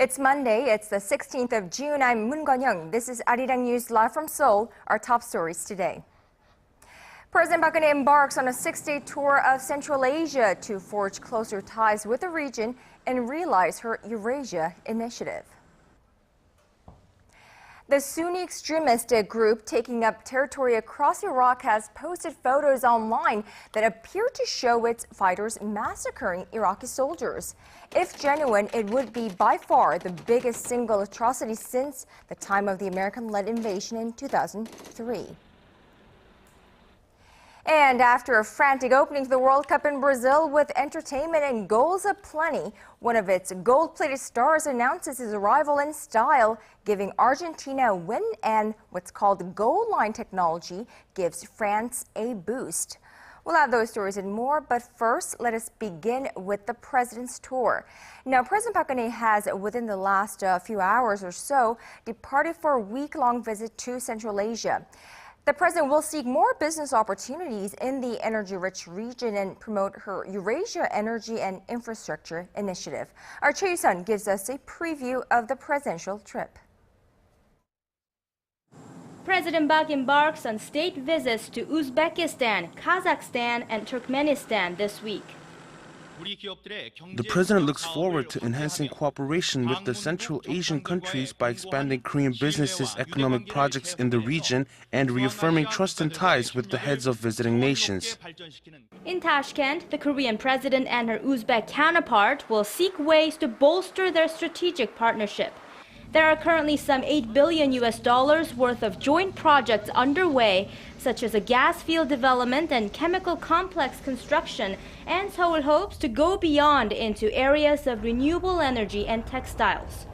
It's Monday, it's the 16th of June. I'm Moon Gon-young. This is ARIRANG News live from Seoul. Our top stories today. President Park Geun-hye embarks on a 6-day tour of Central Asia to forge closer ties with the region and realize her Eurasia initiative. The Sunni extremist group taking up territory across Iraq has posted photos online that appear to show its fighters massacring Iraqi soldiers. If genuine, it would be by far the biggest single atrocity since the time of the American-led invasion in 2003. And after a frantic opening to the World Cup in Brazil with entertainment and goals aplenty, one of its gold-plated stars announces his arrival in style, giving Argentina a win, and what's called goal line technology gives France a boost. We'll have those stories and more, but first, let us begin with the president's tour. Now, President Park Geun-hye has, within the last few hours or so, departed for a week-long visit to Central Asia. The president will seek more business opportunities in the energy-rich region and promote her Eurasia Energy and Infrastructure Initiative. Our Choi Yoo-sun gives us a preview of the presidential trip. President Park embarks on state visits to Uzbekistan, Kazakhstan, and Turkmenistan this week. The president looks forward to enhancing cooperation with the Central Asian countries by expanding Korean businesses' economic projects in the region and reaffirming trust and ties with the heads of visiting nations. In Tashkent, the Korean president and her Uzbek counterpart will seek ways to bolster their strategic partnership. There are currently some $8 billion worth of joint projects underway, such as a gas field development and chemical complex construction, and Seoul hopes to go beyond into areas of renewable energy and textiles.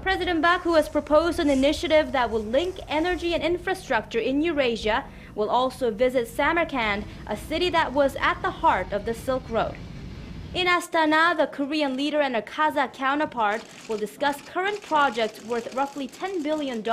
President Park, who has proposed an initiative that will link energy and infrastructure in Eurasia, will also visit Samarkand, a city that was at the heart of the Silk Road. In Astana, the Korean leader and her Kazakh counterpart will discuss current projects worth roughly $10 billion,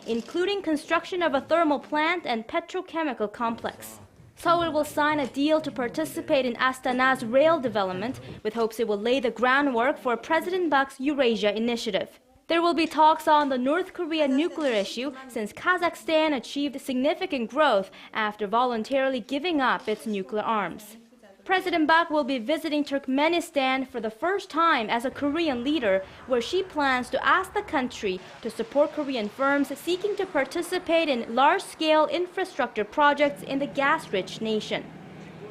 including construction of a thermal plant and petrochemical complex. Seoul will sign a deal to participate in Astana's rail development, with hopes it will lay the groundwork for President Park's Eurasia initiative. There will be talks on the North Korean nuclear issue, since Kazakhstan achieved significant growth after voluntarily giving up its nuclear arms. President Park will be visiting Turkmenistan for the first time as a Korean leader, where she plans to ask the country to support Korean firms seeking to participate in large-scale infrastructure projects in the gas-rich nation.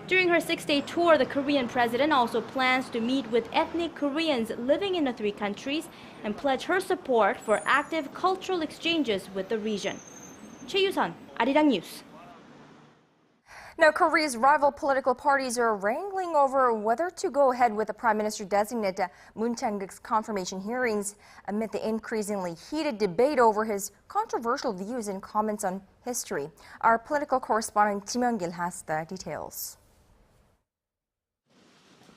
During her 6-day tour, the Korean president also plans to meet with ethnic Koreans living in the three countries and pledge her support for active cultural exchanges with the region. Choi Yoo-sun, ARIRANG News. Now, Korea's rival political parties are wrangling over whether to go ahead with the Prime Minister-designate Moon Chang-geuk's confirmation hearings amid the increasingly heated debate over his controversial views and comments on history. Our political correspondent Ji Myung-gil has the details.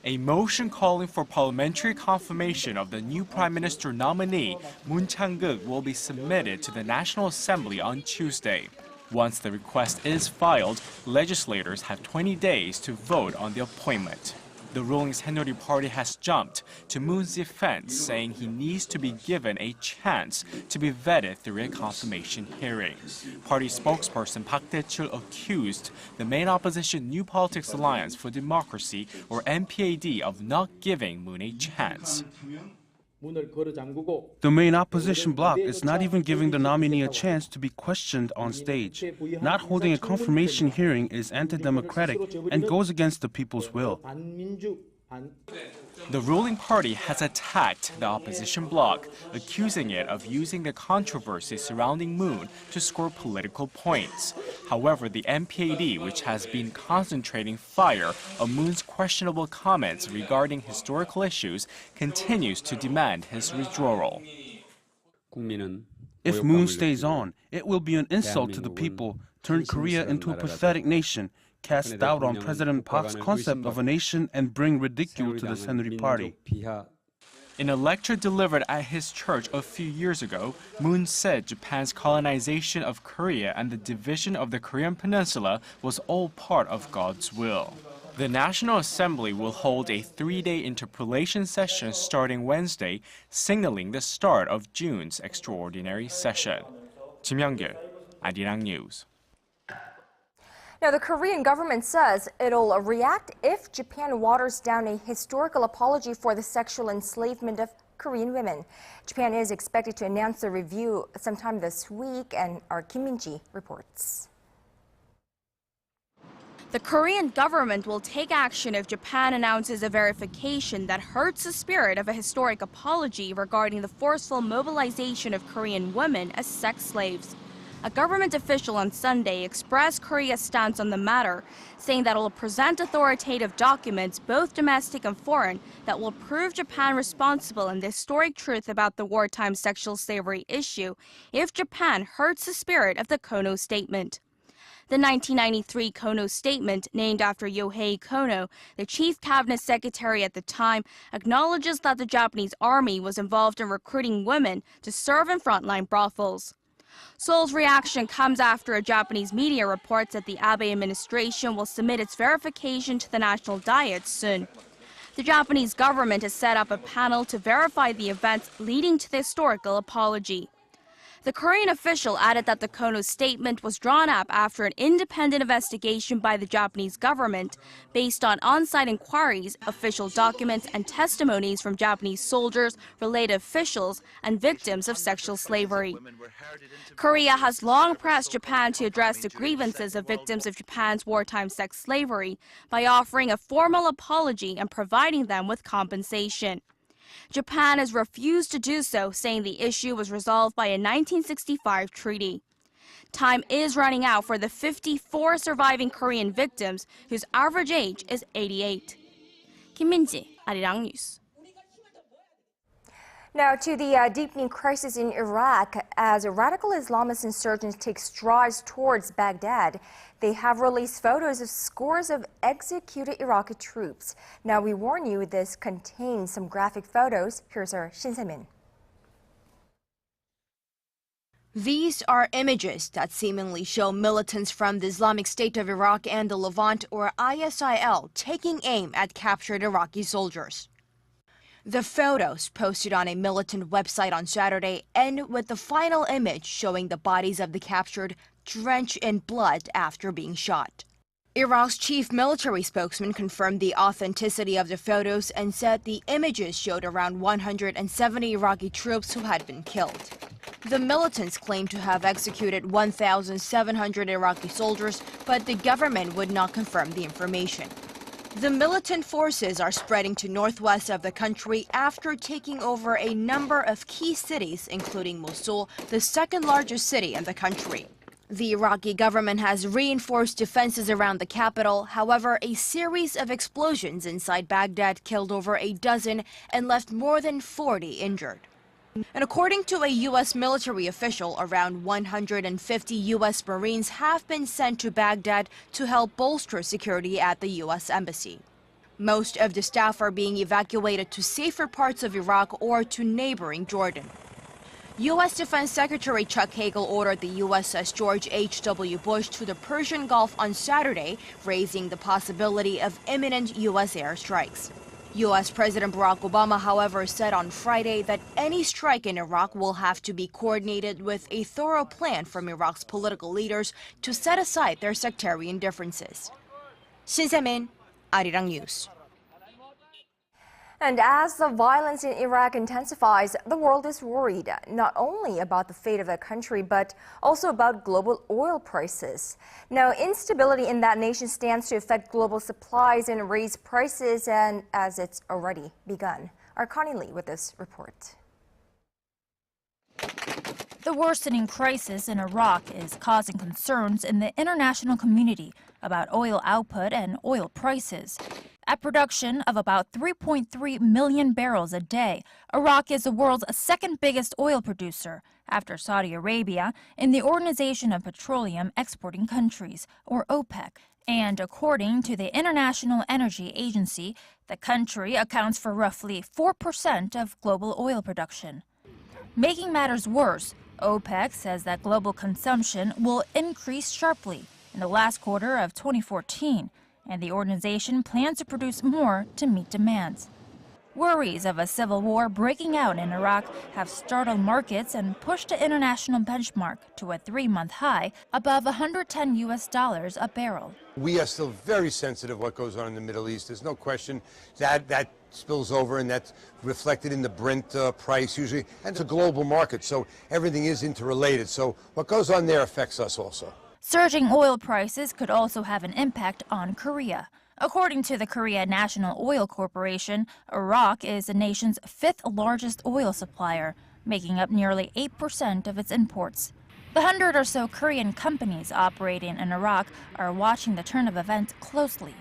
A motion calling for parliamentary confirmation of the new Prime Minister nominee, Moon Chang-geuk, will be submitted to the National Assembly on Tuesday. Once the request is filed, legislators have 20 days to vote on the appointment. The ruling Saenuri Party has jumped to Moon's defense, saying he needs to be given a chance to be vetted through a confirmation hearing. Party spokesperson Park Tae-chul accused the main opposition New Politics Alliance for Democracy, or NPAD, of not giving Moon a chance. The main opposition bloc is not even giving the nominee a chance to be questioned on stage. Not holding a confirmation hearing is anti-democratic and goes against the people's will. The ruling party has attacked the opposition bloc, accusing it of using the controversy surrounding Moon to score political points. However, the NPAD, which has been concentrating fire on Moon's questionable comments regarding historical issues, continues to demand his withdrawal. If Moon stays on, it will be an insult to the people, turn Korea into a pathetic nation, cast doubt on President Park's concept of a nation, and bring ridicule to the Saenuri Party. In a lecture delivered at his church a few years ago, Moon said Japan's colonization of Korea and the division of the Korean peninsula was all part of God's will. The National Assembly will hold a 3-day interpellation session starting Wednesday, signaling the start of June's extraordinary session. Kim Young-gil, ARIRANG News. Now, the Korean government says it'll react if Japan waters down a historical apology for the sexual enslavement of Korean women. Japan is expected to announce the review sometime this week, and our Kim Min-ji reports. The Korean government will take action if Japan announces a verification that hurts the spirit of a historic apology regarding the forceful mobilization of Korean women as sex slaves. A government official on Sunday expressed Korea's stance on the matter, saying that it will present authoritative documents, both domestic and foreign, that will prove Japan responsible in the historic truth about the wartime sexual slavery issue if Japan hurts the spirit of the Kono Statement. The 1993 Kono Statement, named after Yohei Kono, the chief cabinet secretary at the time, acknowledges that the Japanese army was involved in recruiting women to serve in frontline brothels. Seoul's reaction comes after a Japanese media reports that the Abe administration will submit its verification to the National Diet soon. The Japanese government has set up a panel to verify the events leading to the historical apology. The Korean official added that the Kono Statement was drawn up after an independent investigation by the Japanese government based on on-site inquiries, official documents, and testimonies from Japanese soldiers, related officials, and victims of sexual slavery. Korea has long pressed Japan to address the grievances of victims of Japan's wartime sex slavery by offering a formal apology and providing them with compensation. Japan has refused to do so, saying the issue was resolved by a 1965 treaty. Time is running out for the 54 surviving Korean victims, whose average age is 88. Kim Min-ji, ARIRANG News. Now to the deepening crisis in Iraq. As radical Islamist insurgents take strides towards Baghdad, they have released photos of scores of executed Iraqi troops. Now we warn you, this contains some graphic photos. Here's our Shin Se-min. These are images that seemingly show militants from the Islamic State of Iraq and the Levant, or ISIL, taking aim at captured Iraqi soldiers. The photos, posted on a militant website on Saturday, end with the final image showing the bodies of the captured drenched in blood after being shot. Iraq's chief military spokesman confirmed the authenticity of the photos and said the images showed around 170 Iraqi troops who had been killed. The militants claimed to have executed 1,700 Iraqi soldiers, but the government would not confirm the information. The militant forces are spreading to northwest of the country after taking over a number of key cities, including Mosul, the second largest city in the country. The Iraqi government has reinforced defenses around the capital. However, a series of explosions inside Baghdad killed over a dozen and left more than 40 injured. And according to a U.S. military official, around 150 U.S. Marines have been sent to Baghdad to help bolster security at the U.S. Embassy. Most of the staff are being evacuated to safer parts of Iraq or to neighboring Jordan. U.S. Defense Secretary Chuck Hagel ordered the USS George H.W. Bush to the Persian Gulf on Saturday, raising the possibility of imminent U.S. airstrikes. U.S. President Barack Obama, however, said on Friday that any strike in Iraq will have to be coordinated with a thorough plan from Iraq's political leaders to set aside their sectarian differences. Shin Se-min, ARIRANG News. And as the violence in Iraq intensifies, the world is worried not only about the fate of the country, but also about global oil prices. Now, instability in that nation stands to affect global supplies and raise prices, and as it's already begun. Our Connie Lee with this report. The worsening crisis in Iraq is causing concerns in the international community about oil output and oil prices. At production of about 3.3 million barrels a day, Iraq is the world's second biggest oil producer, after Saudi Arabia, in the Organization of Petroleum Exporting Countries, or OPEC. And according to the International Energy Agency, the country accounts for roughly 4% of global oil production. Making matters worse, OPEC says that global consumption will increase sharply in the last quarter of 2014. and the organization plans to produce more to meet demands. Worries of a civil war breaking out in Iraq have startled markets and pushed the international benchmark to a 3-month high above $110 a barrel. We are still very sensitive what goes on in the Middle East. There's no question that spills over, and that's reflected in the Brent price usually. And it's a global market, so everything is interrelated. So what goes on there affects us also. Surging oil prices could also have an impact on Korea. According to the Korea National Oil Corporation, Iraq is the nation's 5th largest oil supplier, making up nearly 8% of its imports. The 100 or so Korean companies operating in Iraq are watching the turn of events closely.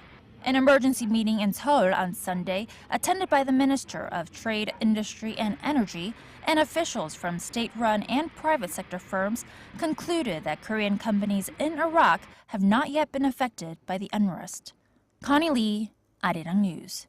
An emergency meeting in Seoul on Sunday, attended by the Minister of Trade, Industry and Energy, and officials from state-run and private sector firms, concluded that Korean companies in Iraq have not yet been affected by the unrest. Connie Lee, ARIRANG News.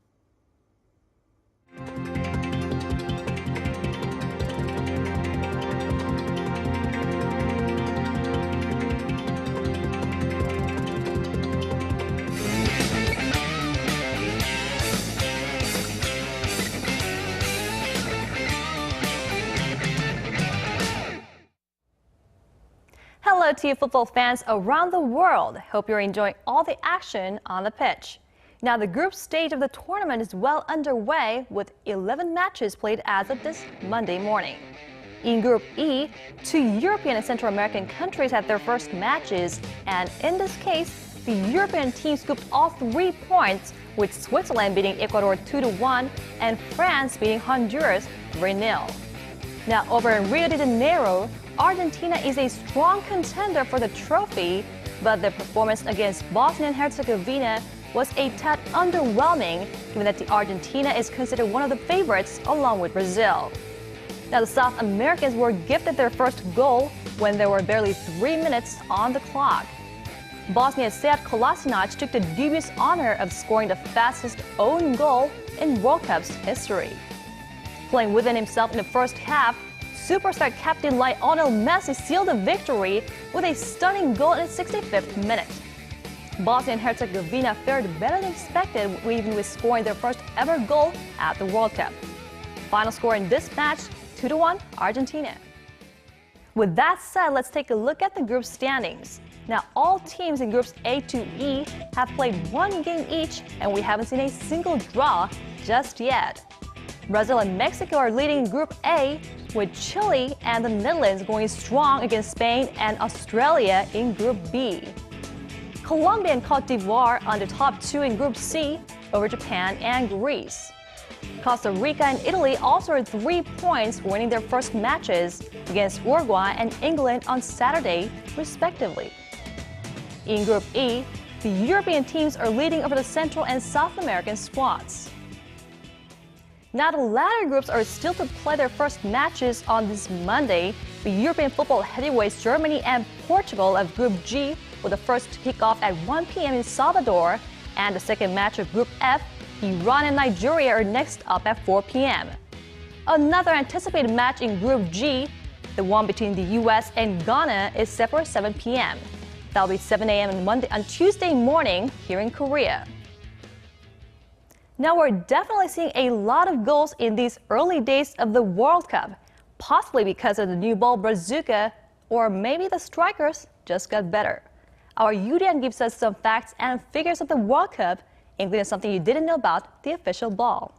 Hello to you football fans around the world. Hope you're enjoying all the action on the pitch. Now the group stage of the tournament is well underway with 11 matches played as of this Monday morning. In Group E, 2 European and Central American countries had their first matches, and in this case, the European team scooped all 3 points, with Switzerland beating Ecuador 2-1 and France beating Honduras 3-0. Now over in Rio de Janeiro, Argentina is a strong contender for the trophy, but their performance against Bosnia and Herzegovina was a tad underwhelming, given that the Argentina is considered one of the favorites along with Brazil. Now the South Americans were gifted their first goal when there were barely 3 minutes on the clock. Bosnia's Sead Kolasinac took the dubious honor of scoring the fastest own goal in World Cup's history. Playing within himself in the first half, superstar captain Lionel Messi sealed the victory with a stunning goal in the 65th minute. Bosnia and Herzegovina fared better than expected, even with scoring their first ever goal at the World Cup. Final score in this match, 2-1 Argentina. With that said, let's take a look at the group standings. Now, all teams in groups A to E have played 1 game each, and we haven't seen a single draw just yet. Brazil and Mexico are leading Group A, with Chile and the Netherlands going strong against Spain and Australia in Group B. Colombia and Cote d'Ivoire on the top 2 in Group C over Japan and Greece. Costa Rica and Italy also are 3 points, winning their first matches against Uruguay and England on Saturday, respectively. In Group E, the European teams are leading over the Central and South American squads. Now the latter groups are still to play their first matches on this Monday. The European football heavyweights Germany and Portugal of Group G with the first to kick off at 1 p.m. in Salvador, and the second match of Group F, Iran and Nigeria are next up at 4 p.m. Another anticipated match in Group G, the one between the U.S. and Ghana, is set for 7 p.m. That'll be 7 a.m. on Tuesday morning here in Korea. Now we're definitely seeing a lot of goals in these early days of the World Cup, possibly because of the new ball bazooka, or maybe the strikers just got better. Our Yudian gives us some facts and figures of the World Cup, including something you didn't know about the official ball.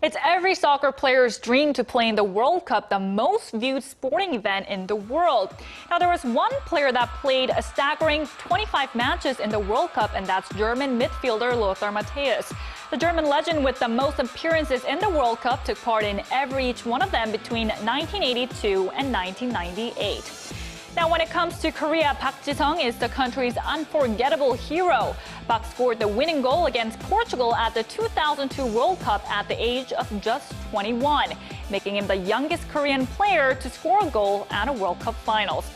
It's every soccer player's dream to play in the World Cup, the most viewed sporting event in the world. Now, there was one player that played a staggering 25 matches in the World Cup, and that's German midfielder Lothar Matthäus. The German legend with the most appearances in the World Cup took part in each one of them between 1982 and 1998. Now, when it comes to Korea, Park Ji-sung is the country's unforgettable hero. Park scored the winning goal against Portugal at the 2002 World Cup at the age of just 21, making him the youngest Korean player to score a goal at a World Cup finals.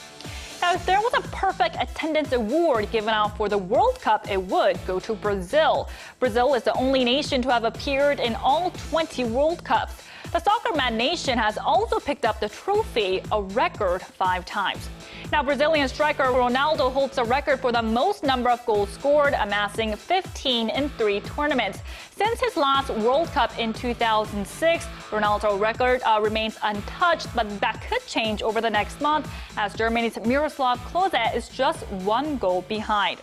Now, if there was a perfect attendance award given out for the World Cup, it would go to Brazil. Brazil is the only nation to have appeared in all 20 World Cups. The soccer mad nation has also picked up the trophy a record 5 times. Now, Brazilian striker Ronaldo holds the record for the most number of goals scored, amassing 15 in 3 tournaments. Since his last World Cup in 2006, Ronaldo's record remains untouched, but that could change over the next month as Germany's Miroslav Klose is just 1 goal behind.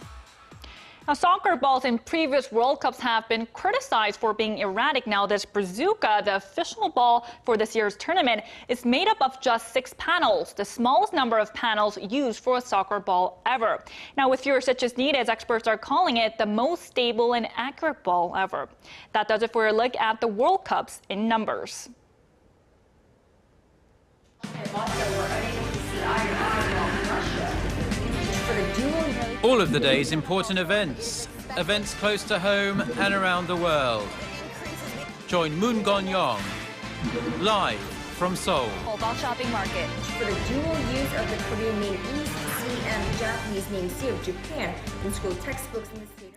Now, soccer balls in previous World Cups have been criticized for being erratic. Now, this bazooka, the official ball for this year's tournament, is made up of just 6 panels, the smallest number of panels used for a soccer ball ever. Now, with fewer stitches needed, experts are calling it the most stable and accurate ball ever. That does it for a look at the World Cups in numbers. All of the day's important events close to home and around the world. Join Moon Gon-yong live from Seoul. Mobile shopping market for the dual use of the Korean name East Sea and Japanese name Sea of Japan in school textbooks in the state.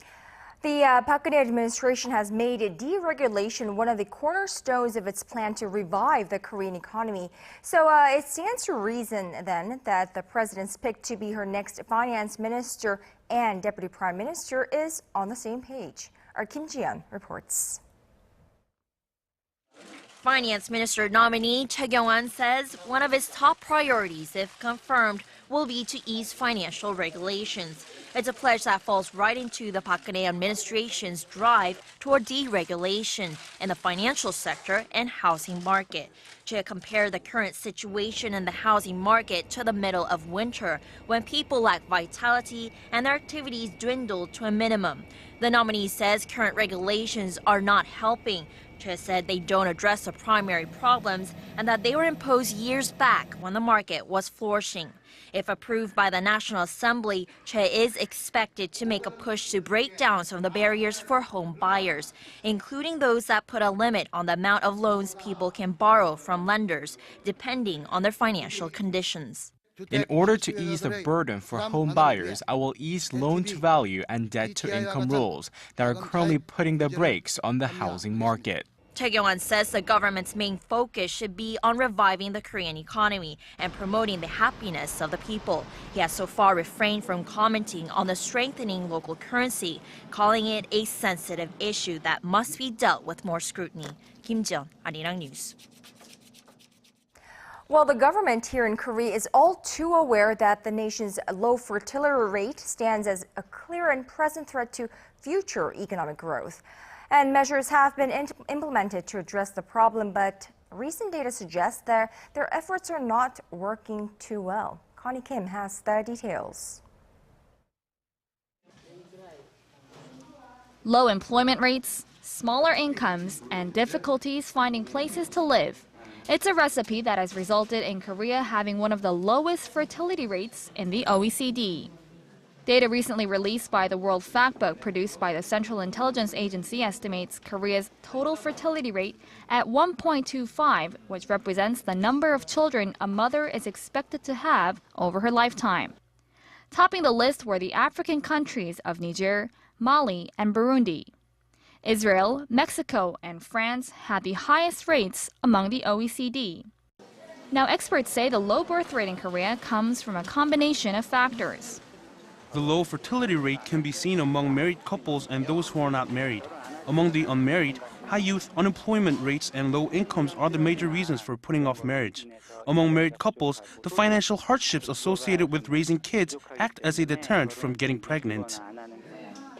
The Park Geun-hye administration has made deregulation one of the cornerstones of its plan to revive the Korean economy. So it stands to reason then that the president's pick to be her next finance minister and deputy prime minister is on the same page. Our Kim Ji-yeon reports. Finance Minister nominee Choi Kyung-won says one of his top priorities, if confirmed, will be to ease financial regulations. It's a pledge that falls right into the Park Geun-hye administration's drive toward deregulation in the financial sector and housing market. Choi compared the current situation in the housing market to the middle of winter, when people lack vitality and their activities dwindled to a minimum. The nominee says current regulations are not helping. Choi said they don't address the primary problems and that they were imposed years back when the market was flourishing. If approved by the National Assembly, Choi is expected to make a push to break down some of the barriers for home buyers, including those that put a limit on the amount of loans people can borrow from lenders, depending on their financial conditions. In order to ease the burden for home buyers, I will ease loan-to-value and debt-to-income rules that are currently putting the brakes on the housing market. Choi Kyung-won says the government's main focus should be on reviving the Korean economy and promoting the happiness of the people. He has so far refrained from commenting on the strengthening local currency, calling it a sensitive issue that must be dealt with more scrutiny. Kim Ji-yeon, ARIRANG News. Well, the government here in Korea is all too aware that the nation's low fertility rate stands as a clear and present threat to future economic growth. And measures have been implemented to address the problem, but recent data suggests that their efforts are not working too well. Connie Kim has the details. Low employment rates, smaller incomes, and difficulties finding places to live. It's a recipe that has resulted in Korea having one of the lowest fertility rates in the OECD. Data recently released by the World Factbook produced by the Central Intelligence Agency estimates Korea's total fertility rate at 1.25, which represents the number of children a mother is expected to have over her lifetime. Topping the list were the African countries of Niger, Mali, and Burundi. Israel, Mexico, and France had the highest rates among the OECD. Now, experts say the low birth rate in Korea comes from a combination of factors. The low fertility rate can be seen among married couples and those who are not married. Among the unmarried, high youth unemployment rates and low incomes are the major reasons for putting off marriage. Among married couples, the financial hardships associated with raising kids act as a deterrent from getting pregnant.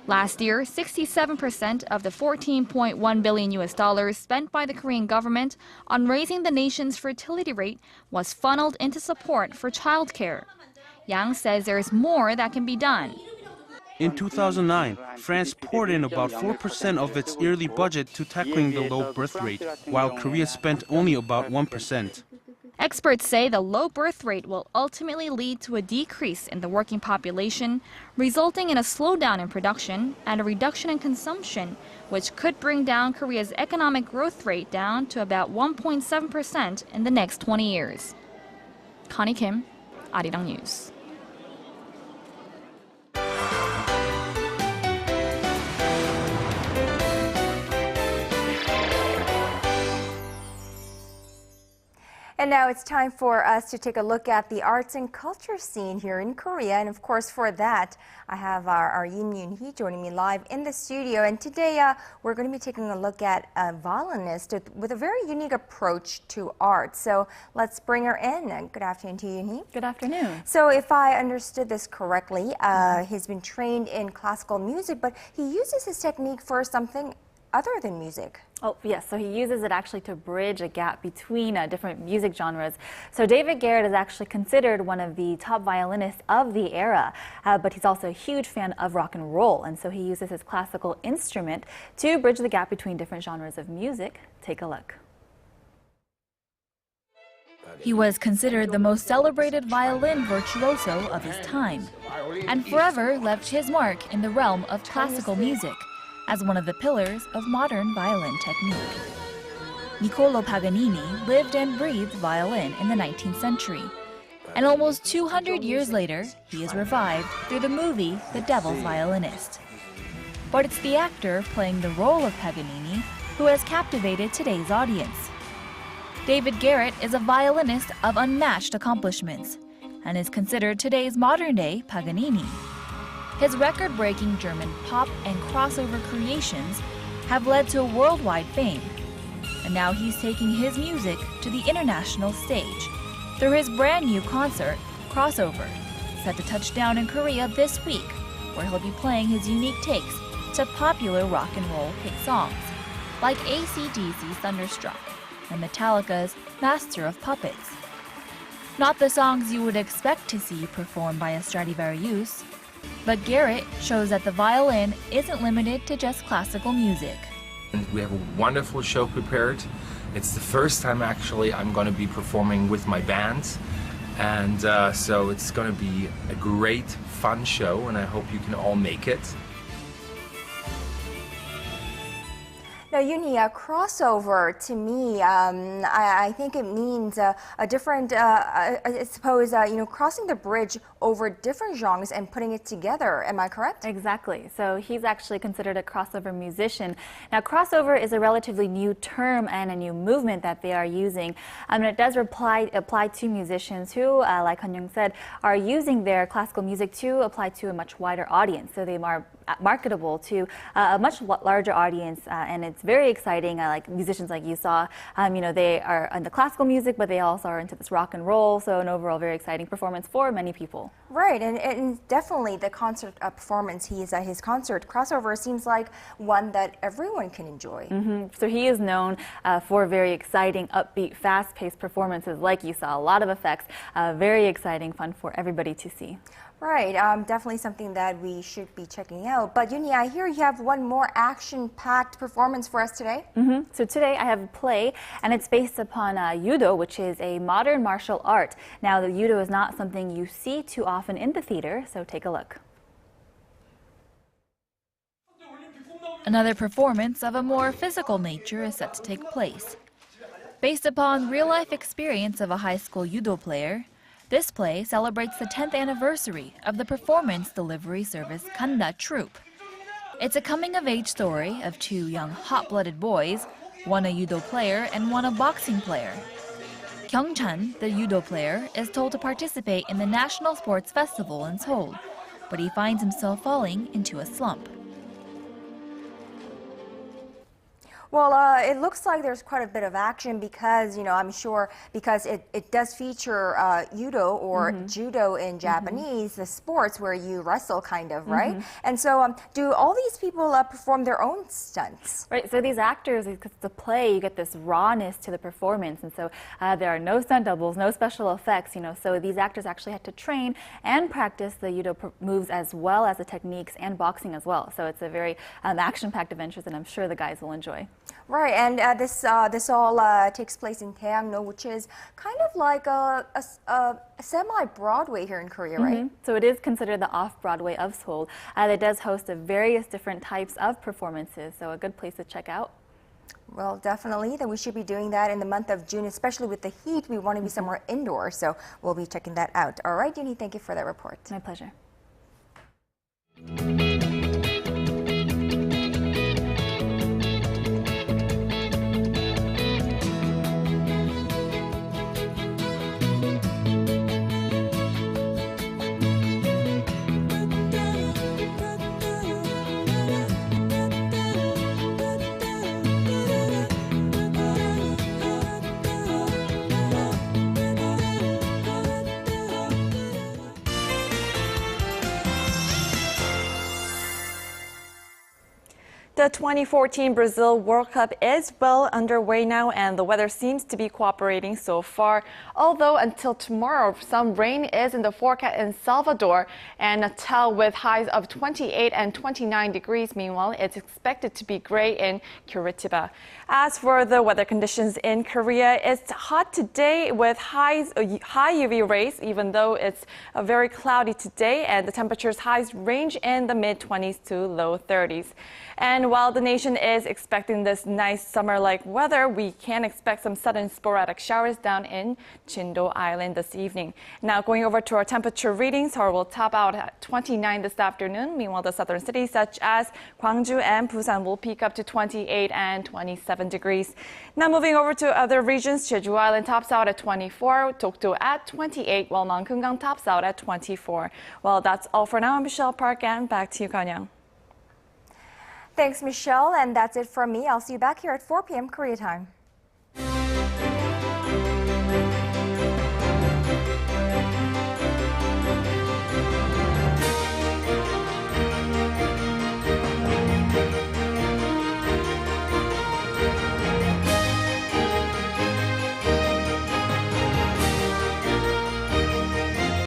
Last year, 67% of the $14.1 billion spent by the Korean government on raising the nation's fertility rate was funneled into support for childcare. Yang says there is more that can be done. In 2009, France poured in about 4% of its yearly budget to tackling the low birth rate, while Korea spent only about 1%. Experts say the low birth rate will ultimately lead to a decrease in the working population, resulting in a slowdown in production and a reduction in consumption, which could bring down Korea's economic growth rate down to about 1.7% in the next 20 years. Connie Kim, ARIRANG News. And now it's time for us to take a look at the arts and culture scene here in Korea. And of course, for that, I have our Yoon-Hee joining me live in the studio. And today we're going to be taking a look at a violinist with a very unique approach to art. So let's bring her in. Good afternoon to you, Yoon-Hee. Good afternoon. So if I understood this correctly, he's been trained in classical music, but he uses his technique for something other than music. Oh, yes. So he uses it actually to bridge a gap between different music genres. So David Garrett is actually considered one of the top violinists of the era, but he's also a huge fan of rock and roll. And so he uses his classical instrument to bridge the gap between different genres of music. Take a look. He was considered the most celebrated violin virtuoso of his time, and forever left his mark in the realm of classical music as one of the pillars of modern violin technique. Niccolò Paganini lived and breathed violin in the 19th century, and almost 200 years later, he is revived through the movie The Devil's Violinist. But it's the actor playing the role of Paganini who has captivated today's audience. David Garrett is a violinist of unmatched accomplishments and is considered today's modern-day Paganini. His record-breaking German pop and crossover creations have led to worldwide fame, and now he's taking his music to the international stage through his brand new concert, Crossover, set to touch down in Korea this week, where he'll be playing his unique takes to popular rock and roll hit songs, like AC/DC's Thunderstruck and Metallica's Master of Puppets. Not the songs you would expect to see performed by a Stradivarius, but Garrett shows that the violin isn't limited to just classical music. We have a wonderful show prepared. It's the first time actually I'm going to be performing with my band, and so it's going to be a great fun show, and I hope you can all make it. Now, Yoon-Hee, crossover to me, I think it means a different, I suppose, crossing the bridge over different genres and putting it together. Am I correct? Exactly. So he's actually considered a crossover musician. Now, crossover is a relatively new term and a new movement that they are using. And it does apply to musicians who, like Han Young said, are using their classical music to apply to a much wider audience. So they are marketable to a much larger audience, and it's very exciting. Like musicians like you saw, they are into classical music, but they also are into this rock and roll. So an overall very exciting performance for many people. Right, and definitely the concert performance he is at his concert, Crossover, seems like one that everyone can enjoy. So he is known for very exciting, upbeat, fast-paced performances. Like you saw, a lot of effects, very exciting, fun for everybody to see. Right, definitely something that we should be checking out. But Yoon-Hee, I hear you have one more action-packed performance for us today. So today I have a play, and it's based upon Judo, which is a modern martial art. Now, the Judo is not something you see too often in the theater, so take a look. Another performance of a more physical nature is set to take place. Based upon real-life experience of a high school Judo player, this play celebrates the 10th anniversary of the performance delivery service Kanda Troupe. It's a coming-of-age story of two young hot-blooded boys, one a Judo player and one a boxing player. Kyung-chan, the Judo player, is told to participate in the National Sports Festival in Seoul, but he finds himself falling into a slump. Well, it looks like there's quite a bit of action because, I'm sure because it does feature Judo or Judo in Japanese, the sports where you wrestle kind of, right? And so do all these people perform their own stunts? Right, so these actors, because it's a play, you get this rawness to the performance, and so there are no stunt doubles, no special effects, so these actors actually had to train and practice the Judo moves as well as the techniques and boxing as well. So it's a very action-packed adventure that I'm sure the guys will enjoy. Right, and this all takes place in Daeangno, which is kind of like a semi-Broadway here in Korea, right? So it is considered the off-Broadway of Seoul. It does host various different types of performances, so a good place to check out. Well, definitely, that we should be doing that in the month of June, especially with the heat. We want to be somewhere indoors, so we'll be checking that out. All right, Yoon-Hee, thank you for that report. My pleasure. The 2014 Brazil World Cup is well underway now, and the weather seems to be cooperating so far. Although until tomorrow, some rain is in the forecast in Salvador, and Natal with highs of 28 and 29 degrees. Meanwhile, it's expected to be gray in Curitiba. As for the weather conditions in Korea, it's hot today with high UV rays, even though it's very cloudy today, and the temperature's highs range in the mid-20s to low 30s. And while the nation is expecting this nice summer-like weather, we can expect some sudden sporadic showers down in Chindo Island this evening. Now going over to our temperature readings, Seoul will top out at 29 this afternoon. Meanwhile, the southern cities such as Gwangju and Busan will peak up to 28 and 27 degrees. Now moving over to other regions, Jeju Island tops out at 24, Dokdo at 28, while Nongkungang tops out at 24. Well, that's all for now. I'm Michelle Park, and back to you, Kanyang. Thanks, Michelle, and that's it from me. I'll see you back here at 4 p.m. Korea time.